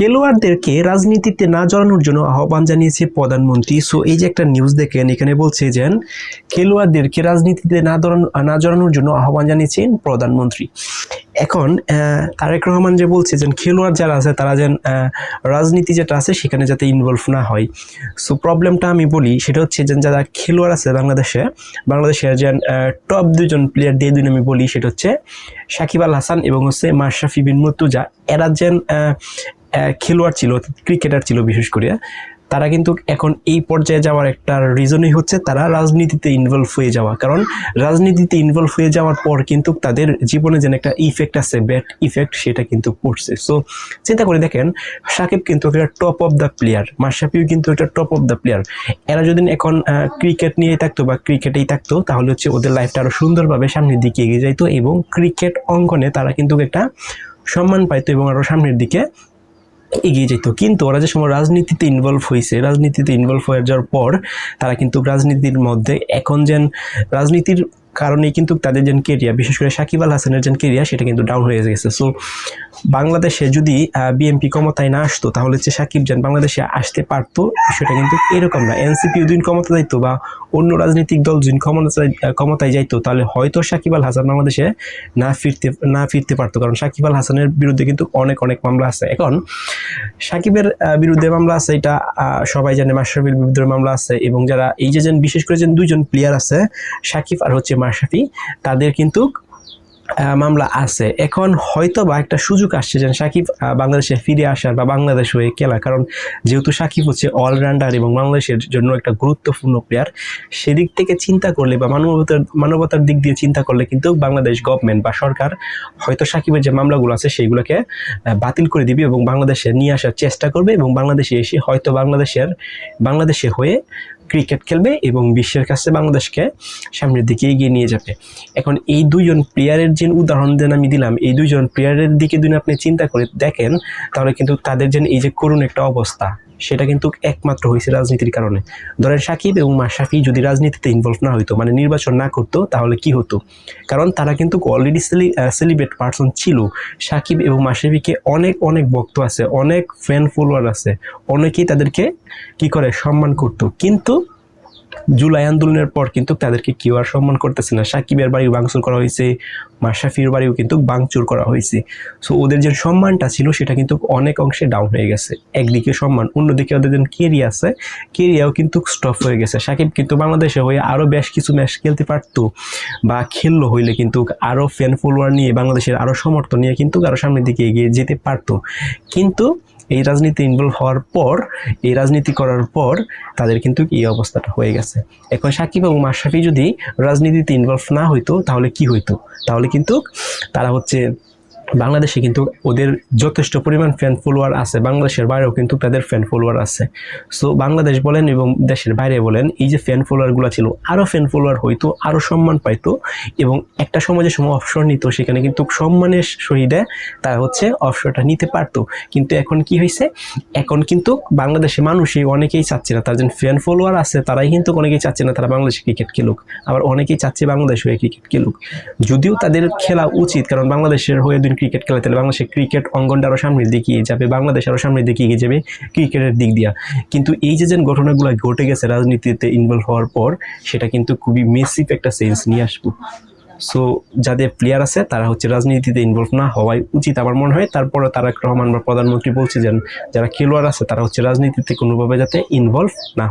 খেলোয়াড়দেরকে রাজনীতিতে না জড়ানোর জন্য আহ্বান জানিয়েছে প্রধানমন্ত্রী। সো এই যে একটা নিউজ দেখেন, এখানে বলছে যে খেলোয়াড়দেরকে রাজনীতিতে না জড়ানোর জন্য আহ্বান জানিয়েছেন প্রধানমন্ত্রী। এখন তারেক রহমান যে বলছে যে খেলোয়াড় যারা আছে তারা যেন রাজনীতি যেটা আছে সেখানে যাতে ইনভলভ না হয়। সো প্রবলেমটা আমি বলি, সেটা হচ্ছে যে যারা খেলোয়াড় আছে বাংলাদেশের যে টপ দুজন প্লেয়ার দিয়ে দুজন আমি বলি, সেটা হচ্ছে সাকিব আল হাসান এবং হচ্ছে মাশরাফি বিন মুর্তজা। এরা যেন খেলোয়াড় ছিল, ক্রিকেটার ছিল বিশেষ করে, তারা কিন্তু এখন এই পর্যায়ে যাওয়ার একটা রিজনই হচ্ছে তারা রাজনীতিতে ইনভলভ হয়ে যাওয়া। কারণ রাজনীতিতে ইনভলভ হয়ে যাওয়ার পর কিন্তু তাদের জীবনে যেন একটা ইফেক্ট আছে, ব্যাড ইফেক্ট, সেটা কিন্তু পড়ছে। সো চিন্তা করে দেখেন, সাকিব কিন্তু একটা টপ অফ দ্য প্লেয়ার, মাশরাফিও কিন্তু একটা টপ অফ দ্য প্লেয়ার। এরা যদি এখন ক্রিকেট নিয়ে থাকতো বা ক্রিকেটেই থাকতো, তাহলে হচ্ছে ওদের লাইফটা আরো সুন্দরভাবে সামনের দিকে এগিয়ে যাইতো এবং ক্রিকেট অঙ্গনে তারা কিন্তু একটা সম্মান পাইতো এবং আরো সামনের দিকে এগিয়ে যেত। কিন্তু ওরা যে সময় রাজনীতিতে ইনভলভ হয়ে যাওয়ার পর তারা কিন্তু রাজনীতির মধ্যে এখন যেন রাজনীতির কারণে কিন্তু তাদের যে কেরিয়ার, বিশেষ করে সাকিব আল হাসানের যে কেরিয়ার, সেটা কিন্তু ডাউন হয়ে গেছে। সো বাংলাদেশে যদি বিএনপি ক্ষমতায় না আসতো, তাহলে হচ্ছে সাকিব যেন বাংলাদেশে আসতে পারতো, বিষয়টা কিন্তু এরকম না। এনসিপি যদি ক্ষমতা যাইতো বা অন্য রাজনৈতিক দল যদি ক্ষমতায় যাইতো, তাহলে হয়তো সাকিব আল হাসান বাংলাদেশে না ফিরতে পারতো। কারণ সাকিব আল হাসানের বিরুদ্ধে কিন্তু অনেক মামলা আছে। এখন সাকিবের বিরুদ্ধে মামলা আছে, এটা সবাই জানে। মাশরাফির বিরুদ্ধে মামলা আছে, এবং যারা এই যে বিশেষ করে যে দুইজন প্লেয়ার আছে, সাকিব আর হচ্ছে মাশরাফি, তাদের কিন্তু মামলা আছে। এখন হয়তো বা একটা সুযোগ আসছে যেন সাকিব বাংলাদেশে ফিরে আসার বা বাংলাদেশ হয়ে খেলা। কারণ যেহেতু সাকিব হচ্ছে অলরাউন্ডার এবং বাংলাদেশের জন্য একটা গুরুত্বপূর্ণ প্লেয়ার, সেদিক থেকে চিন্তা করলে বা মানবতার দিক দিয়ে চিন্তা করলে কিন্তু বাংলাদেশ গভর্নমেন্ট বা সরকার হয়তো সাকিবের যে মামলাগুলো আছে সেইগুলোকে বাতিল করে দিবে এবং বাংলাদেশে নিয়ে আসার চেষ্টা করবে, এবং বাংলাদেশে এসে হয়তো বাংলাদেশে হয়ে ক্রিকেট খেলবে এবং বিশ্বের কাছে বাংলাদেশকে সামনের দিকে এগিয়ে নিয়ে যাবে। এখন এই দুইজন প্লেয়ারের যে উদাহরণ দেন আমি দিলাম, এই দুইজন প্লেয়ারের দিকে যদি আপনি চিন্তা করে দেখেন, তাহলে কিন্তু তাদের যে এই যে করুণ একটা অবস্থা, সেটা কিন্তু একমাত্র হয়েছে রাজনীতির কারণে। ধরেন সাকিব এবং মাশরাফি যদি রাজনীতিতে ইনভলভ না হইতো, মানে নির্বাচন না করতো, তাহলে কি হতো? কারণ তারা কিন্তু অলরেডি সেলিব্রেট পার্সন ছিল। সাকিব এবং মাশরাফিকে অনেক ভক্ত আছে, অনেক ফ্যান ফলোয়ার আছে, অনেকেই তাদেরকে কি করে সম্মান করতো। কিন্তু জুলাই আন্দোলনের পর কিন্তু তাদেরকে কেউ আর সম্মান করতেছে না। সাকিবের বাড়িও ভাঙচুর করা হয়েছে, মাশরাফির বাড়িও কিন্তু ভাঙচুর করা হয়েছে। সো ওদের যে সম্মানটা ছিল সেটা কিন্তু অনেক অংশে ডাউন হয়ে গেছে। একদিকে সম্মান, অন্যদিকে ওদের যে কেরিয়ার আছে, কেরিয়ারও কিন্তু স্টপ হয়ে গেছে। সাকিব কিন্তু বাংলাদেশে হয়ে আরও বেশ কিছু ম্যাচ খেলতে পারতো, বা খেললো হইলে কিন্তু আরও ফ্যান ফলোয়ার নিয়ে, বাংলাদেশের আরও সমর্থন নিয়ে কিন্তু আরও সামনের দিকে এগিয়ে যেতে পারতো। কিন্তু এই রাজনীতি ইনভলভ হওয়ার পর, এই রাজনীতি করার পর তাদের কিন্তু এই অবস্থাটা হয়ে গেছে। এখন সাকিব এবং মাশরাফি যদি রাজনীতিতে ইনভলভ না হইতো, তাহলে কি হইতো? তাহলে কিন্তু তারা হচ্ছে বাংলাদেশে কিন্তু ওদের যথেষ্ট পরিমাণ ফ্যান ফলোয়ার আছে, বাংলাদেশের বাইরেও কিন্তু তাদের ফ্যান ফলোয়ার আছে। সো বাংলাদেশ বলেন এবং দেশের বাইরে বলেন, এই যে ফ্যান ফলোয়ারগুলো ছিল, আরও ফ্যান ফলোয়ার হইতো, আরও সম্মান পাইতো, এবং একটা সময় অবসর নিত, সেখানে কিন্তু সম্মানের সহিতে তারা হচ্ছে অবসরটা নিতে পারতো। কিন্তু এখন কি হয়েছে? এখন কিন্তু বাংলাদেশে মানুষই অনেকেই চাচ্ছে না, তার যে ফ্যান ফলোয়ার আছে তারাই কিন্তু অনেকেই চাচ্ছে না তারা বাংলাদেশে ক্রিকেট খেলুক, আবার অনেকেই চাচ্ছে বাংলাদেশ হয়ে ক্রিকেট খেলুক। যদিও তাদের খেলা উচিত, কারণ বাংলাদেশের হয়ে ক্রিকেট খেলা, তাহলে বাংলাদেশের ক্রিকেট অঙ্গনটা আরো সামনের দিকে এগিয়ে যাবে, বাংলাদেশ আরো সামনের দিকে এগিয়ে যাবে ক্রিকেটের দিক দিয়া। কিন্তু এই যে ঘটনাগুলো ঘটে গেছে রাজনীতিতে ইনভলভ হওয়ার পর, সেটা কিন্তু খুবই মেসিভ একটা চেঞ্জ নিয়ে আসবো। সো যাদের প্লেয়ার আছে তারা হচ্ছে রাজনীতিতে ইনভলভ না হওয়াই উচিত আমার মনে হয়। তারপরে তারেক রহমান বা প্রধানমন্ত্রী বলছে যে যারা খেলোয়াড় আছে তারা হচ্ছে রাজনীতিতে কোনোভাবে যাতে ইনভলভ না